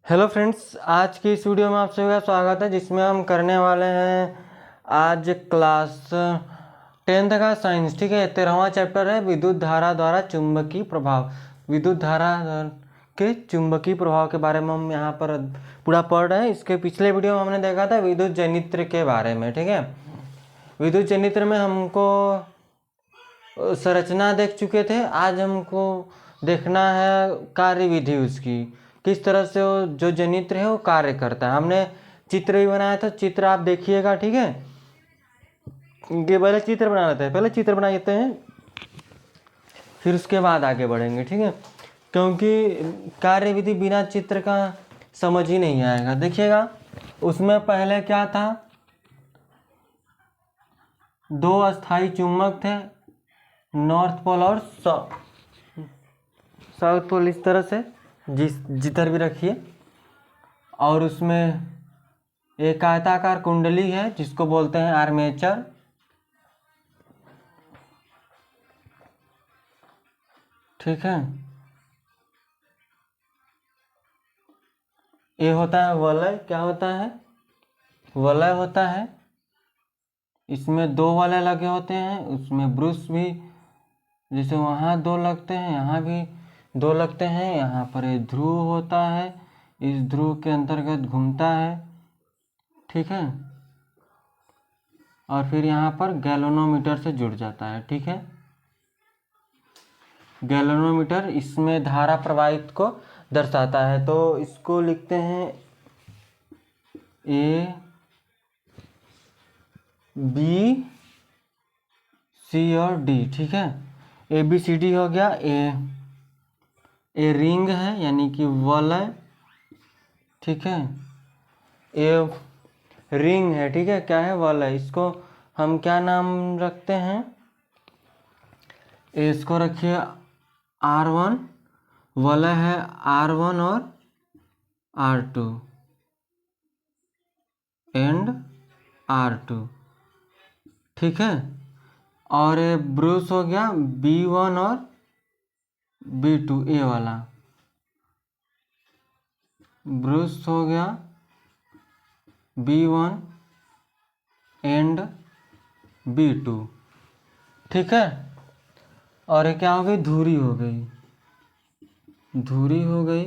Hello friends, आज की इस वीडियो में आप सभी का स्वागत है जिसमें हम करने वाले हैं आज क्लास 10th का साइंस। ठीक है, 13वां चैप्टर है विद्युत धारा द्वारा चुंबकीय प्रभाव। विद्युत धारा के चुंबकीय प्रभाव के बारे में हम यहाँ पर पूरा पढ़ रहे हैं। इसके पिछले वीडियो में हमने देखा था विद्युत जनित्र के बारे में। ठीक है, विद्युत जनित्र में हमको संरचना देख चुके थे। आज हमको देखना है कार्य विधि उसकी, किस तरह से वो जो जनित्र है वो कार्य करता है। हमने चित्र भी बनाया था, चित्र आप देखिएगा। ठीक है, ये पहले चित्र बना लेते हैं, पहले चित्र बना लेते हैं फिर उसके बाद आगे बढ़ेंगे। ठीक है, क्योंकि कार्य विधि बिना चित्र का समझ ही नहीं आएगा। देखिएगा, उसमें पहले क्या था, दो अस्थाई चुंबक थे, नॉर्थ पोल और साउथ पोल, इस तरह से जिधर भी रखिए। और उसमें एक आयताकार कुंडली है जिसको बोलते हैं आर्मेचर। ठीक है, ये होता है वलय। क्या होता है? वलय होता है। इसमें दो वलय लगे होते हैं, उसमें ब्रुश भी, जैसे वहाँ दो लगते हैं, यहाँ भी दो लगते हैं। यहाँ पर ये ध्रुव होता है, इस ध्रुव के अंतर्गत घूमता है। ठीक है, और फिर यहाँ पर गैल्वेनोमीटर से जुड़ जाता है। ठीक है, गैल्वेनोमीटर इसमें धारा प्रवाहित को दर्शाता है। तो इसको लिखते हैं ए बी सी और डी। ठीक है, ए बी सी डी हो गया। ए रिंग है यानी कि वलय। ठीक है, ए रिंग है। ठीक है, क्या है? वलय। इसको हम क्या नाम रखते हैं? इसको रखिए R1। वलय है R1 और R2 एंड R2। ठीक है, और ये ब्रूस हो गया B1 और B2, ए वाला ब्रूस हो गया B1 एंड B2। ठीक है, और ये क्या हो गई? धुरी हो गई, धुरी हो गई।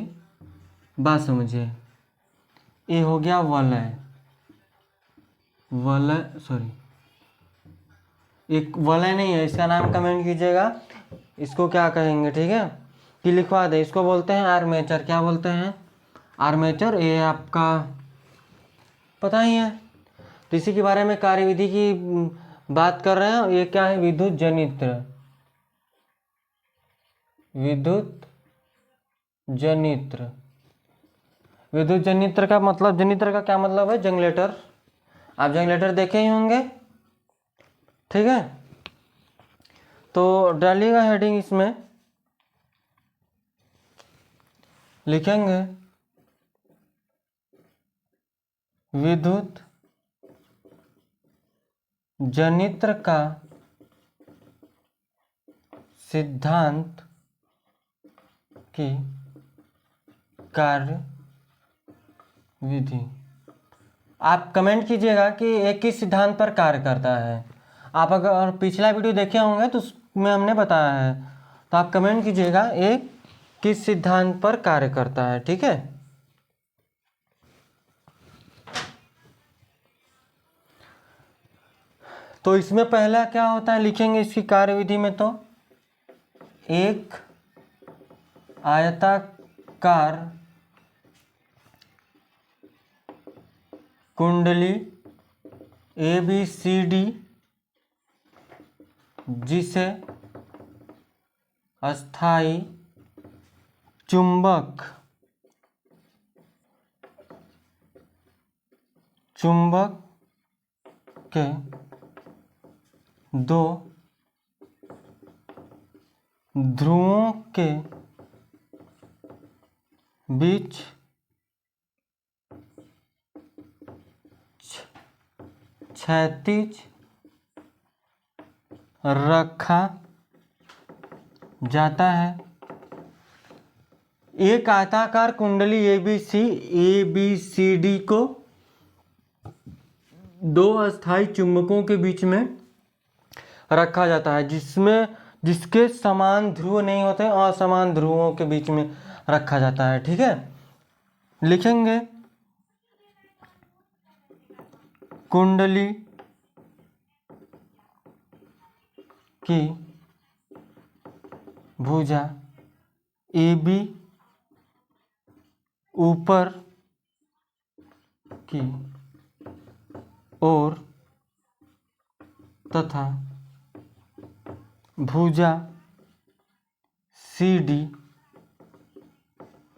बात समझिए, ये हो गया वलय। वलय, सॉरी, एक वलय नहीं है, इसका नाम कमेंट कीजिएगा। इसको क्या कहेंगे? ठीक है, कि लिखवा दे। इसको बोलते हैं आर्मेचर। क्या बोलते हैं? आर्मेचर। ये आपका पता ही है, तो इसी के बारे में कार्यविधि की बात कर रहे हैं। ये क्या है? विद्युत जनित्र। विद्युत जनित्र। विद्युत जनित्र का मतलब, जनित्र का क्या मतलब है? जनरेटर। आप जनरेटर देखे ही होंगे। ठीक है, तो डालिएगा हेडिंग, इसमें लिखेंगे विद्युत जनित्र का सिद्धांत की कार्य विधि। आप कमेंट कीजिएगा कि एक किस सिद्धांत पर कार्य करता है। आप अगर पिछला वीडियो देखे होंगे तो उसमें हमने बताया है, तो आप कमेंट कीजिएगा एक किस सिद्धांत पर कार्य करता है। ठीक है, तो इसमें पहला क्या होता है लिखेंगे इसकी कार्यविधि में। तो एक आयताकार कुंडली ABCD जिसे अस्थाई चुंबक के दो ध्रुवों के बीच क्षैतिज रखा जाता है। एक आयताकार कुंडली ए बी सी डी को दो अस्थायी चुंबकों के बीच में रखा जाता है, जिसके समान ध्रुव नहीं होते, असमान ध्रुवों के बीच में रखा जाता है। ठीक है, लिखेंगे कुंडली की भुजा ए बी ऊपर की ओर तथा भुजा सी डी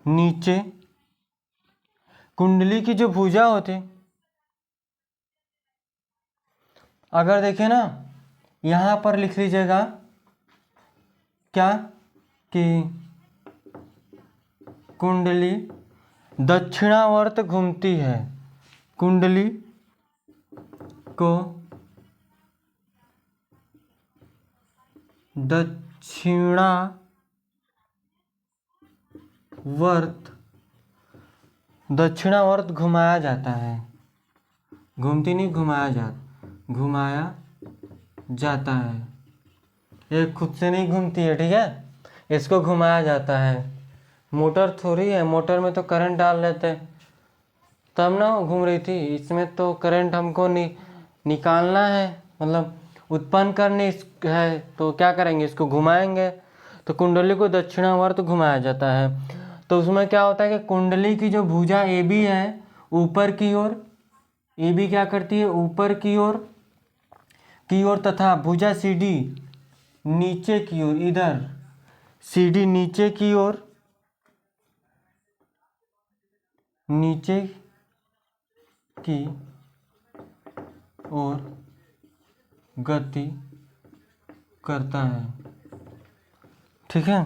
नीचे। कुंडली की जो भुजा होती, अगर देखें ना, यहाँ पर लिख लीजिएगा क्या कि कुंडली दक्षिणावर्त घूमती है, कुंडली को दक्षिणावर्त घुमाया जाता है, घूमती नहीं, घुमाया जाता है। ये खुद से नहीं घूमती है, ठीक है, इसको घुमाया जाता है। मोटर थोड़ी है, मोटर में तो करंट डाल लेते तब ना घूम रही थी, इसमें तो करंट हमको निकालना है, मतलब उत्पन्न करनी है, तो क्या करेंगे, इसको घुमाएंगे। तो कुंडली को दक्षिणावर्त घुमाया जाता है। तो उसमें क्या होता है कि कुंडली की जो भुजा ए बी है ऊपर की ओर, ए बी क्या करती है, ऊपर की ओर तथा भुजा सी डी नीचे की ओर, इधर सी डी नीचे की ओर, नीचे की ओर गति करता है। ठीक है,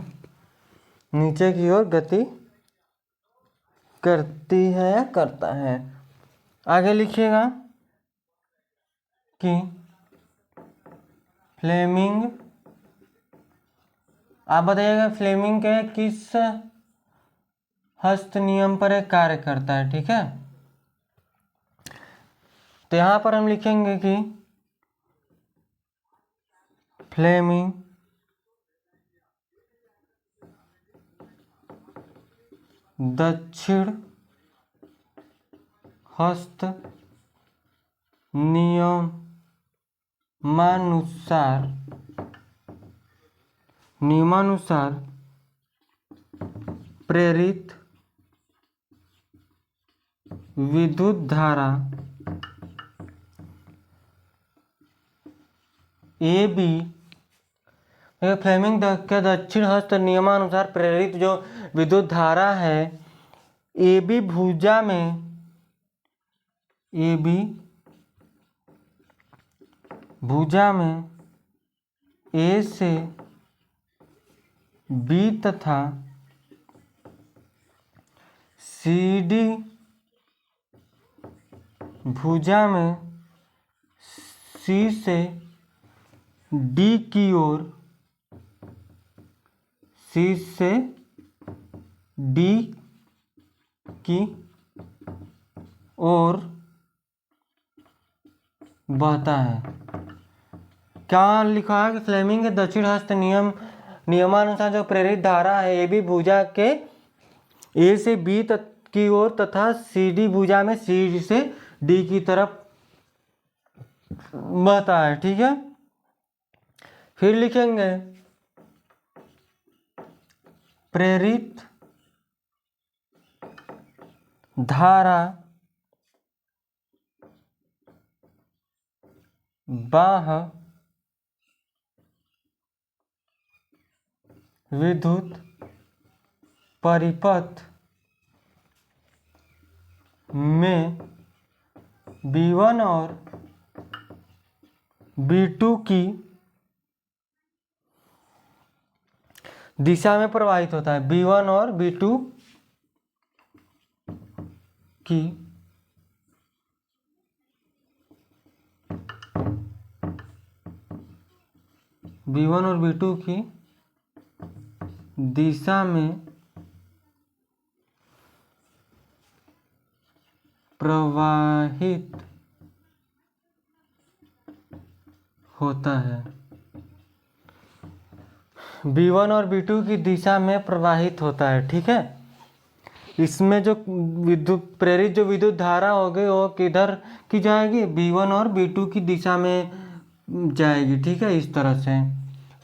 नीचे की ओर गति करती है या करता है। आगे लिखिएगा कि फ्लेमिंग, आप बताइएगा फ्लेमिंग के किस हस्त नियम पर एक कार्य करता है। ठीक है, तो यहां पर हम लिखेंगे कि फ्लेमिंग दक्षिण हस्त नियमानुसार प्रेरित विद्युत धारा ए बी, फ्लेमिंग के दक्षिण हस्त नियमानुसार प्रेरित जो विद्युत धारा है ए बी भुजा में ए से बी तथा सी डी भुजा में सी से डी की ओर, सी से डी की ओर बहता है। क्या लिखा है कि फ्लेमिंग के दक्षिण हस्त नियमानुसार जो प्रेरित धारा है ए बी भुजा के ए से बी की ओर तथा सी डी भुजा में सी से डी की तरफ बहता है। ठीक है, फिर लिखेंगे प्रेरित धारा बाह्य विद्युत परिपथ में B1 और B2 की दिशा में प्रवाहित होता है। B1 और B2 की B1 और B2 की दिशा में प्रवाहित होता है, B1 और B2 की दिशा में प्रवाहित होता है। ठीक है, इसमें जो विद्युत प्रेरित जो विद्युत धारा होगी वो किधर की जाएगी, B1 और B2 की दिशा में जाएगी। ठीक है, इस तरह से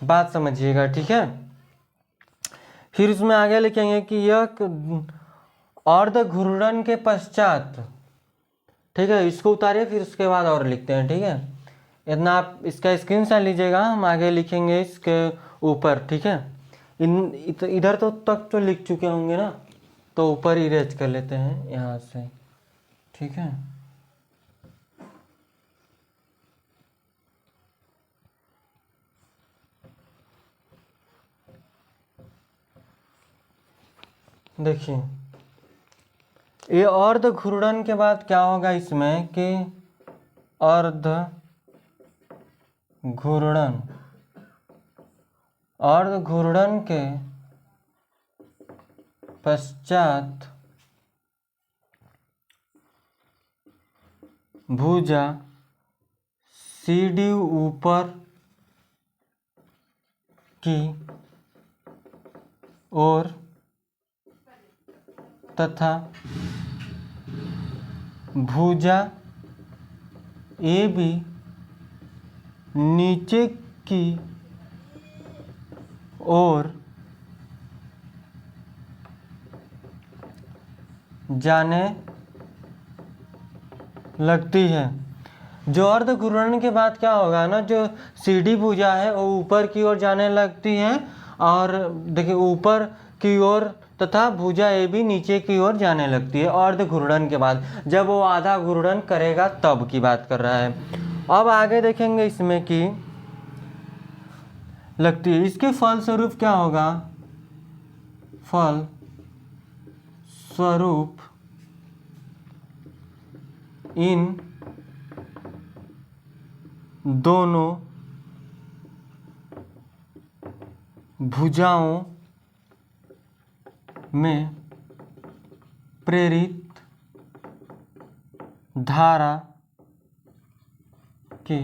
बात समझिएगा। ठीक है, फिर उसमें आगे लिखेंगे कि यह अर्ध घूर्णन के पश्चात, ठीक है, इसको उतारिए फिर उसके बाद और लिखते हैं। ठीक है, इतना आप इसका स्क्रीनशॉट लीजिएगा, हम आगे लिखेंगे इसके ऊपर। ठीक है, इधर तो तक तो लिख चुके होंगे ना, तो ऊपर इरेज कर लेते हैं यहाँ से। ठीक है, देखिए ये अर्ध घूर्णन के बाद क्या होगा इसमें कि अर्ध घूर्णन, अर्ध घूर्णन के पश्चात भुजा CD ऊपर की ओर तथा भुजा AB नीचे की ओर जाने लगती है। जो अर्ध घूर्णन के बाद क्या होगा ना, जो CD भुजा है वो ऊपर की ओर जाने लगती है, और देखिए ऊपर की ओर तथा भुजा AB नीचे की ओर जाने लगती है अर्ध घूर्णन के बाद। जब वो आधा घूर्णन करेगा तब की बात कर रहा है। अब आगे देखेंगे इसमें कि लगती है, इसके फलस्वरूप क्या होगा, फल स्वरूप इन दोनों भुजाओं में प्रेरित धारा की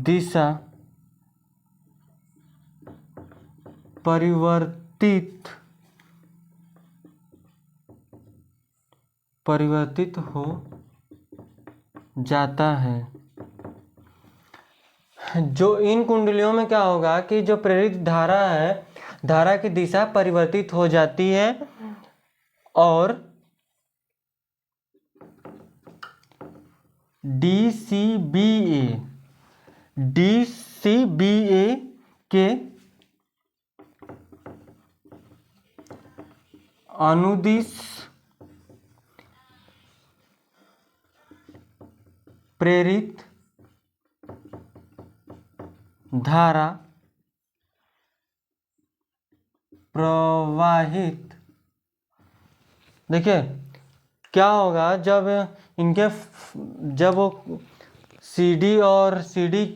दिशा परिवर्तित हो जाता है। जो इन कुंडलियों में क्या होगा कि जो प्रेरित धारा है, धारा की दिशा परिवर्तित हो जाती है, और DCBA के अनुदिश प्रेरित धारा प्रवाहित, देखिए क्या होगा जब इनके जब वो CD और CD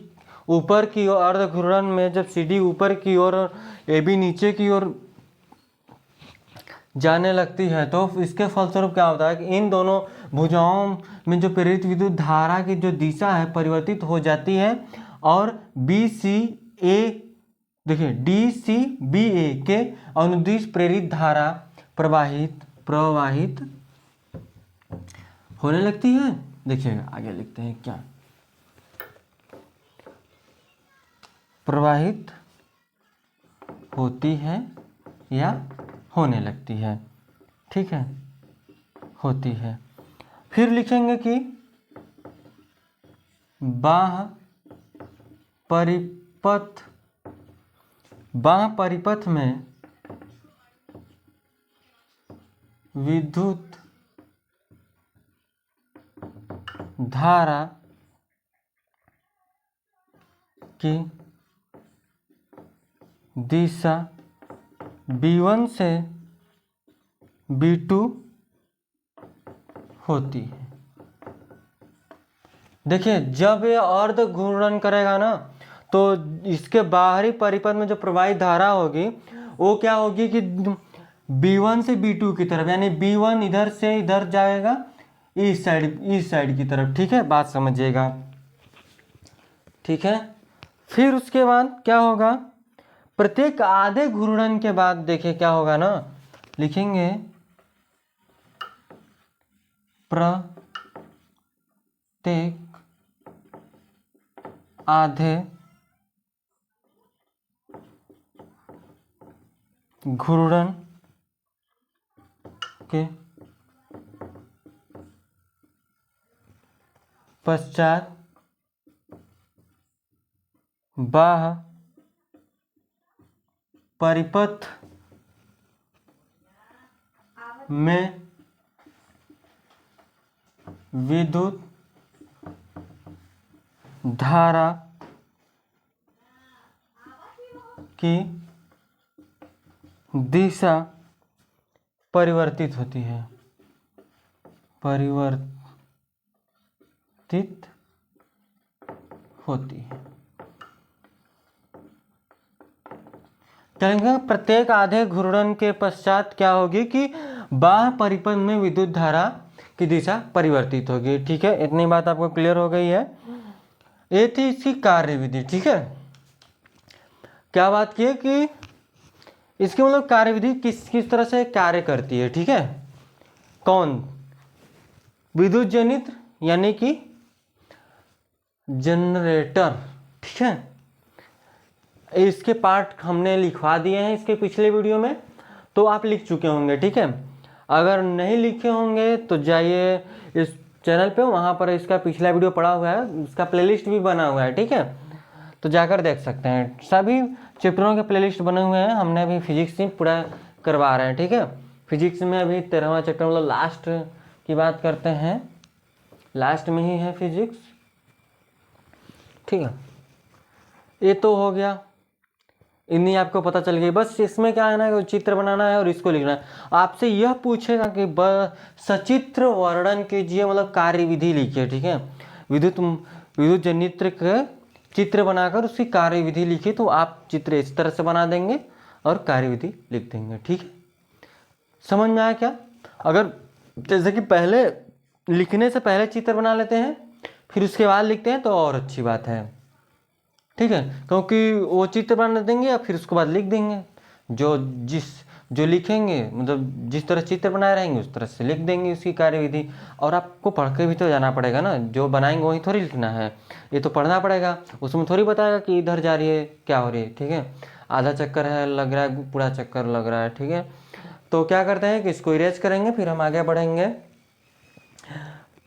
ऊपर की ओर अर्ध घूर्णन में जब CD ऊपर की ओर और AB नीचे की ओर जाने लगती है, तो इसके फलस्वरूप क्या होता है कि इन दोनों भुजाओं में जो प्रेरित विद्युत धारा की जो दिशा है परिवर्तित हो जाती है, और BCA देखिए DCBA के अनुदिश प्रेरित धारा प्रवाहित होने लगती है। देखिए आगे लिखते हैं क्या, प्रवाहित होती है या होने लगती है। ठीक है, होती है। फिर लिखेंगे कि बाह्य परिपथ में विद्युत धारा की दिशा B1 से B2 होती है। देखिए जब ये अर्ध घूर्णन करेगा ना, तो इसके बाहरी परिपथ में जो प्रवाहित धारा होगी वो क्या होगी कि B1 से B2 की तरफ, यानी B1 इधर से इधर जाएगा, इस साइड की तरफ। ठीक है, बात समझिएगा। ठीक है, फिर उसके बाद क्या होगा, प्रत्येक आधे घूर्णन के बाद देखिए क्या होगा ना, लिखेंगे प्रत्येक आधे घूर्णन के पश्चात बाह्य परिपथ में विद्युत धारा की दिशा परिवर्तित होती है, परिवर्तित होती है। कहेंगे प्रत्येक आधे घूर्णन के पश्चात क्या होगी कि बाह्य परिपथ में विद्युत धारा की दिशा परिवर्तित होगी। ठीक है, इतनी बात आपको क्लियर हो गई है। ये थी इसकी कार्यविधि। ठीक है, क्या बात की है कि इसकी मतलब कार्यविधि किस किस तरह से कार्य करती है। ठीक है, कौन, विद्युत जनित्र यानी कि जनरेटर। ठीक है, इसके पार्ट हमने लिखवा दिए हैं इसके पिछले वीडियो में, तो आप लिख चुके होंगे। ठीक है, अगर नहीं लिखे होंगे तो जाइए इस चैनल पे, वहाँ पर इसका पिछला वीडियो पड़ा हुआ है, इसका प्लेलिस्ट भी बना हुआ है। ठीक है, तो जाकर देख सकते हैं, सभी चैप्टरों के प्लेलिस्ट बने हुए हैं। हमने अभी फिजिक्स में पूरा करवा रहे हैं। ठीक है, फिजिक्स में अभी 13वां चैप्टर मतलब लास्ट की बात करते हैं, लास्ट में ही है फिजिक्स। ठीक है, ये तो हो गया, इन्हीं आपको पता चल गई। बस इसमें क्या है ना कि चित्र बनाना है और इसको लिखना है। आपसे यह पूछेगा कि सचित्र वर्णन कीजिए, मतलब कार्यविधि लिखिए। ठीक है, विद्युत जनित्र के चित्र बनाकर उसकी कार्यविधि लिखिए, तो आप चित्र इस तरह से बना देंगे और कार्यविधि लिख देंगे। ठीक है, समझ में आया क्या? अगर जैसे कि पहले लिखने से पहले चित्र बना लेते हैं फिर उसके बाद लिखते हैं तो और अच्छी बात है। ठीक है, क्योंकि वो चित्र बना देंगे और फिर उसके बाद लिख देंगे, जो लिखेंगे मतलब जिस तरह चित्र बनाए रहेंगे उस तरह से लिख देंगे उसकी कार्यविधि। और आपको पढ़ के भी तो जाना पड़ेगा ना, जो बनाएंगे वही थोड़ी लिखना है, ये तो पढ़ना पड़ेगा। उसमें थोड़ी बताएगा कि इधर जा रही है क्या हो रही है। ठीक है, आधा चक्कर है लग रहा है, पूरा चक्कर लग रहा है। ठीक है, तो क्या करते हैं कि इसको इरेज करेंगे, फिर हम आगे बढ़ेंगे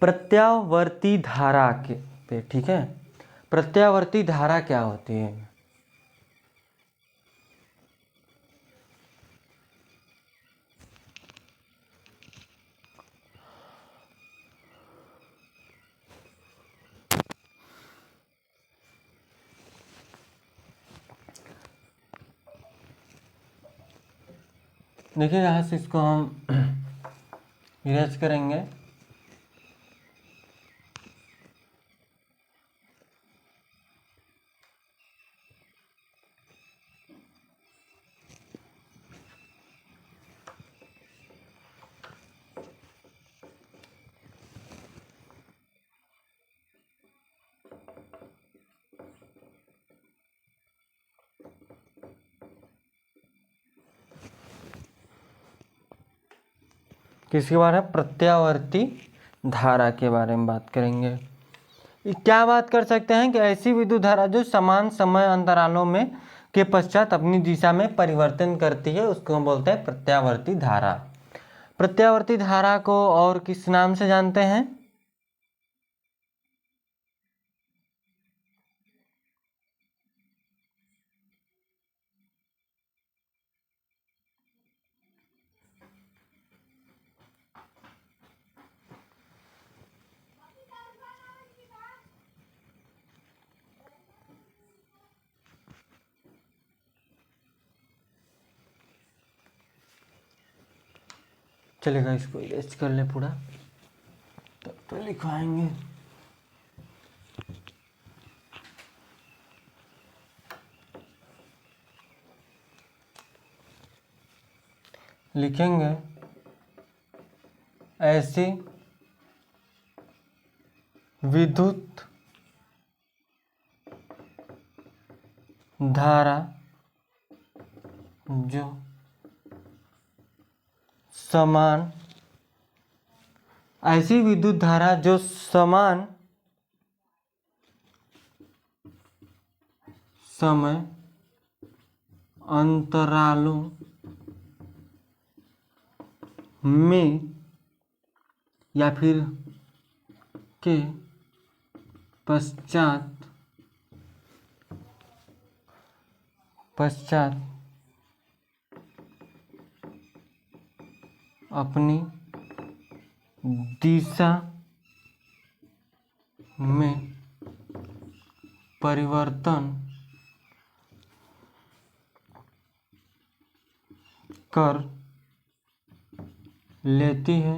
प्रत्यावर्ती धारा के पे। ठीक है, प्रत्यावर्ती धारा क्या होती है? देखिए यहाँ से इसको हम इरेज करेंगे। किसके बारे में? प्रत्यावर्ती धारा के बारे में बात करेंगे। क्या बात कर सकते हैं कि ऐसी विद्युत धारा जो समान समय अंतरालों में के पश्चात अपनी दिशा में परिवर्तन करती है उसको हम बोलते हैं प्रत्यावर्ती धारा। प्रत्यावर्ती धारा को और किस नाम से जानते हैं? चलेगा, इसको इरेज कर ले पूरा, तब तो लिखवाएंगे। लिखेंगे ऐसी विद्युत धारा जो समान, ऐसी विद्युत धारा जो समान समय अंतरालों में या फिर के पश्चात अपनी दिशा में परिवर्तन कर लेती है।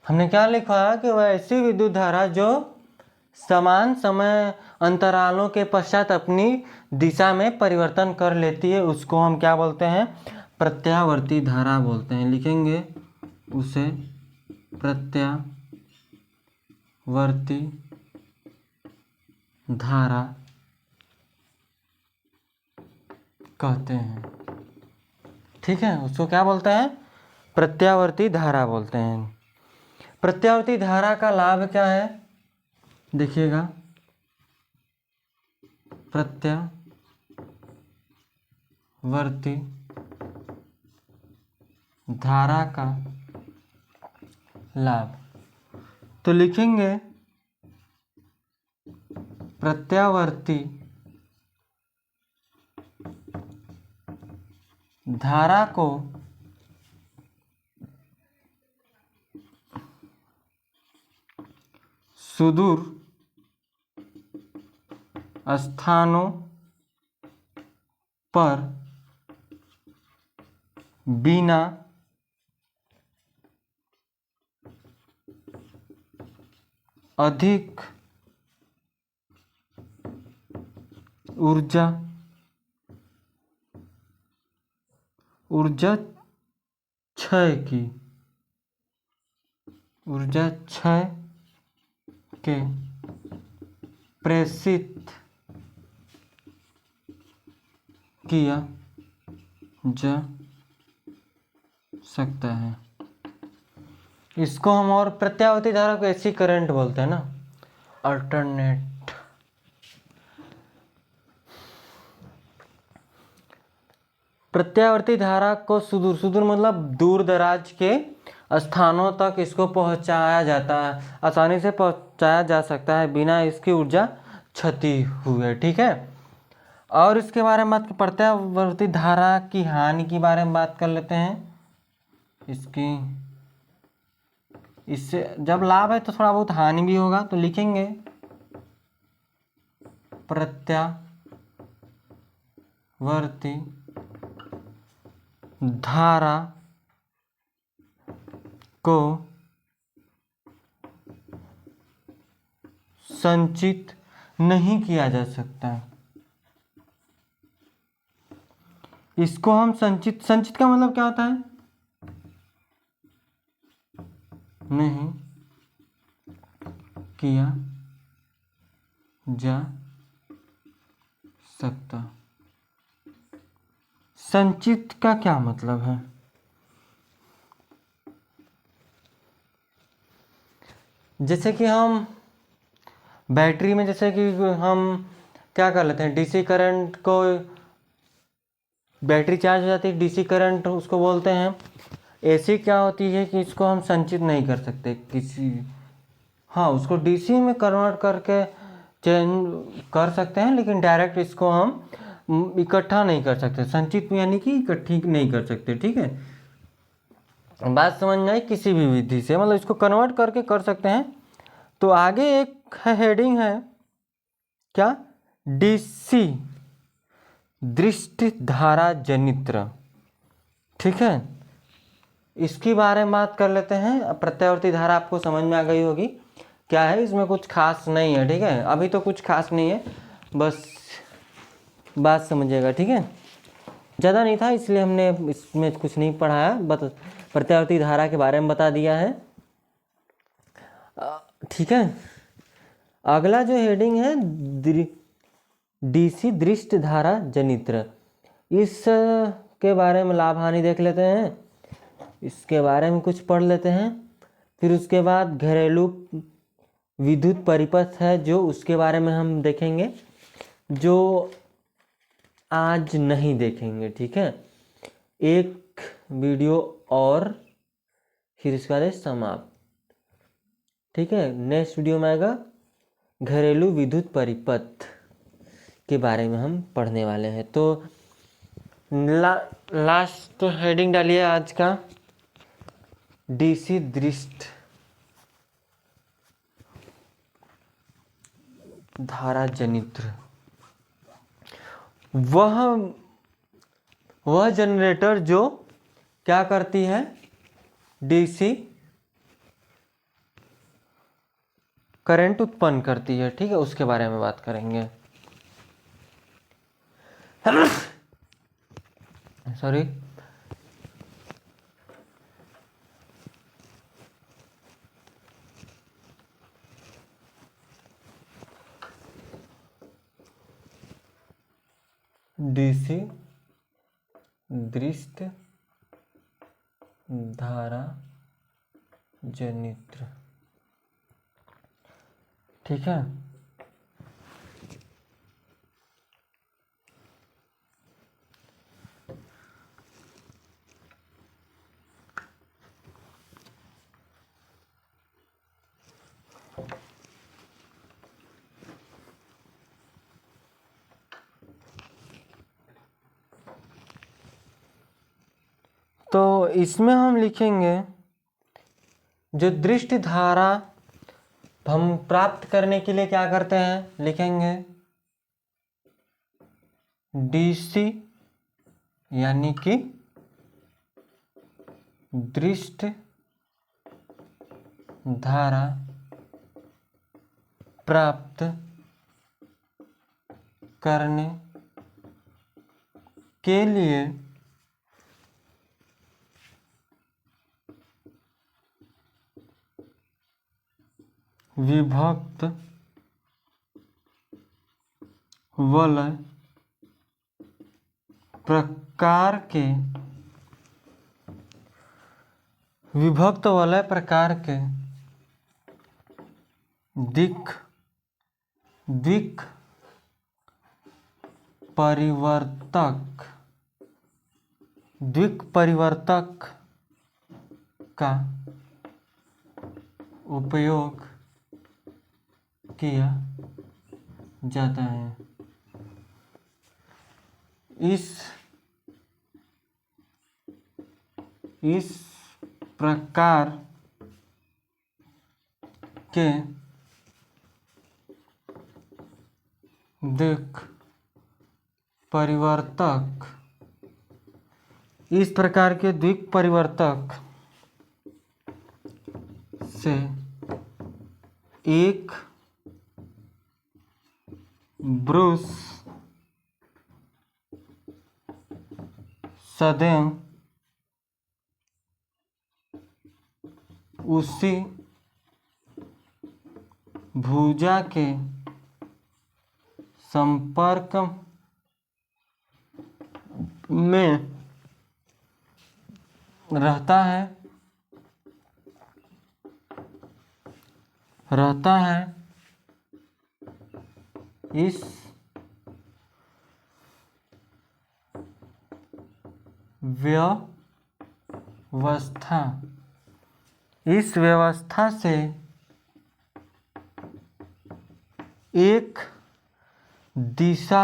हमने क्या लिखा है कि वह ऐसी विद्युत धारा जो समान समय अंतरालों के पश्चात अपनी दिशा में परिवर्तन कर लेती है, उसको हम क्या बोलते हैं? प्रत्यावर्ती धारा बोलते हैं। लिखेंगे उसे प्रत्यावर्ती धारा कहते हैं। ठीक है, उसको क्या बोलते हैं? प्रत्यावर्ती धारा बोलते हैं। प्रत्यावर्ती धारा का लाभ क्या है? देखिएगा, प्रत्यावर्ती धारा का लाभ, तो लिखेंगे प्रत्यावर्ती धारा को सुदूर स्थानों पर बिना अधिक ऊर्जा क्षय के प्रेषित किया जा सकता है। इसको हम और प्रत्यावर्ती धारा को ऐसी करंट बोलते हैं ना, अल्टरनेट। प्रत्यावर्ती धारा को सुदूर मतलब दूर दराज के स्थानों तक इसको पहुंचाया जाता है, आसानी से पहुंचाया जा सकता है बिना इसकी ऊर्जा क्षति हुए। ठीक है, और इसके बारे में प्रत्यावर्ती धारा की हानि के बारे में बात कर लेते हैं। इससे जब लाभ है तो थोड़ा बहुत हानि भी होगा, तो लिखेंगे प्रत्यावर्ती धारा को संचित नहीं किया जा सकता। इसको हम संचित का मतलब क्या होता है? नहीं किया जा सकता। संचित का क्या मतलब है? जैसे कि हम बैटरी में, जैसे कि हम क्या कर लेते हैं, डीसी करंट को, बैटरी चार्ज हो जाती है, डीसी करंट उसको बोलते हैं। एसी क्या होती है कि इसको हम संचित नहीं कर सकते किसी, हाँ, उसको डीसी में कन्वर्ट करके चेंज कर सकते हैं, लेकिन डायरेक्ट इसको हम इकट्ठा नहीं कर सकते। संचित यानी कि इकट्ठी नहीं कर सकते। ठीक है, बात समझ में आई? किसी भी विधि से मतलब इसको कन्वर्ट करके कर सकते हैं। तो आगे एक हेडिंग है क्या? डीसी दृष्टि धारा जनित्र। ठीक है, इसके बारे में बात कर लेते हैं। प्रत्यावर्ती धारा आपको समझ में आ गई होगी क्या है, इसमें कुछ खास नहीं है, ठीक है। अभी तो कुछ खास नहीं है, बस बात समझिएगा, ठीक है। ज़्यादा नहीं था इसलिए हमने इसमें कुछ नहीं पढ़ाया, बस प्रत्यावर्ती धारा के बारे में बता दिया है, ठीक है। अगला जो हेडिंग है डीसी दृष्ट धारा जनित्र, इस के बारे में लाभ हानि देख लेते हैं, इसके बारे में कुछ पढ़ लेते हैं। फिर उसके बाद घरेलू विद्युत परिपथ है जो, उसके बारे में हम देखेंगे, जो आज नहीं देखेंगे, ठीक है। एक वीडियो और फिर इसके बाद समाप्त, ठीक है। नेक्स्ट वीडियो में आएगा घरेलू विद्युत परिपथ के बारे में हम पढ़ने वाले हैं। तो लास्ट हेडिंग डालिए आज का, डीसी दृष्ट धारा जनित्र। वह जनरेटर जो क्या करती है, डीसी करंट उत्पन्न करती है, ठीक है, उसके बारे में बात करेंगे। सॉरी, डीसी दृष्ट धारा जनित्र, ठीक है। तो इसमें हम लिखेंगे जो दृष्टि धारा हम प्राप्त करने के लिए क्या करते हैं, लिखेंगे डीसी यानी कि दृष्टि धारा प्राप्त करने के लिए विभक्त वलय प्रकार के विभक्त वलय प्रकार के दिक् परिवर्तक का उपयोग किया जाता है। इस प्रकार के दिक् परिवर्तक, इस प्रकार के दिक् परिवर्तक से एक ब्रूस सदैव उसी भुजा के संपर्क में रहता है, इस व्यवस्था से एक दिशा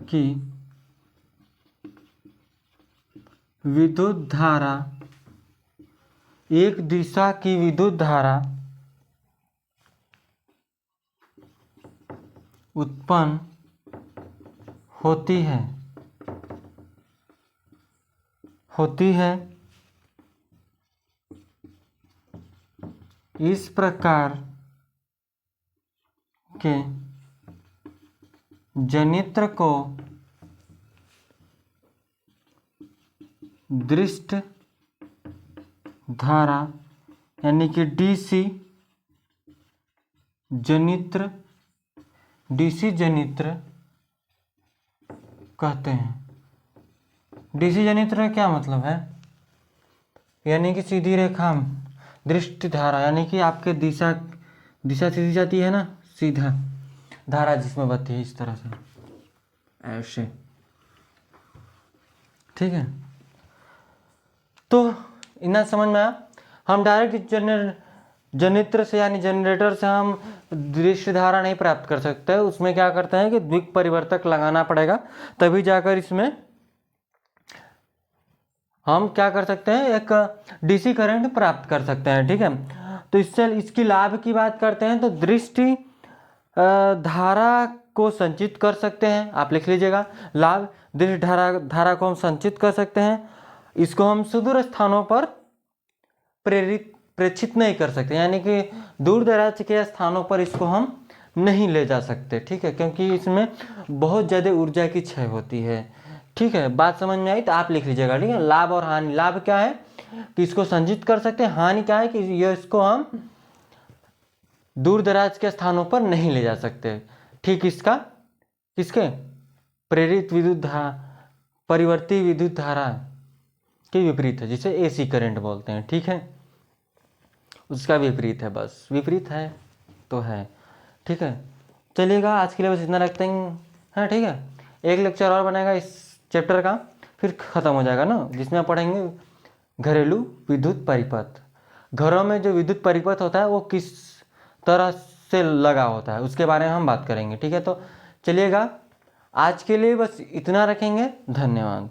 की विद्युत धारा, एक दिशा की विद्युत धारा उत्पन्न होती है। होती है। इस प्रकार के जनित्र को दृष्ट धारा यानी कि डीसी जनित्र कहते हैं। डीसी जनित्र का क्या मतलब है? यानी कि सीधी रेखा दृष्टि धारा, यानी कि आपके दिशा सीधी जाती है ना, सीधा धारा जिसमें बहती है इस तरह से, ऐसे, ठीक है। तो इतना समझ में आया। हम डायरेक्ट जनित्र से यानी जनरेटर से हम दृश्य धारा नहीं प्राप्त कर सकते। उसमें क्या करते हैं कि द्विक परिवर्तक लगाना पड़ेगा, तभी जाकर इसमें हम क्या कर सकते हैं, एक डीसी करंट प्राप्त कर सकते हैं, ठीक है। तो इससे इसकी लाभ की बात करते हैं तो दृष्टि धारा को संचित कर सकते हैं, आप लिख लीजिएगा। लाभ, दृष्टि धारा को हम संचित कर सकते हैं। इसको हम सुदूर स्थानों पर प्रेषित नहीं कर सकते, यानी कि दूर दराज के स्थानों पर इसको हम नहीं ले जा सकते, ठीक है, क्योंकि इसमें बहुत ज़्यादा ऊर्जा की क्षय होती है, ठीक है। बात समझ में आई तो आप लिख लीजिएगा, ठीक है। लाभ और हानि, लाभ क्या है कि इसको संचित कर सकते हैं, हानि क्या है कि ये इसको हम दूर दराज के स्थानों पर नहीं ले जा सकते, ठीक। इसका किसके प्रेरित विद्युत धारा परिवर्ती विद्युत धारा के विपरीत है, जिसे एसी करंट बोलते हैं, ठीक है। उसका विपरीत है, बस विपरीत है तो है, ठीक है। चलिएगा, आज के लिए बस इतना रखते हैं, हाँ, ठीक है। एक लेक्चर और बनेगा इस चैप्टर का, फिर ख़त्म हो जाएगा ना, जिसमें पढ़ेंगे घरेलू विद्युत परिपथ। घरों में जो विद्युत परिपथ होता है वो किस तरह से लगा होता है उसके बारे में हम बात करेंगे, ठीक है। तो चलिएगा, आज के लिए बस इतना रखेंगे। धन्यवाद।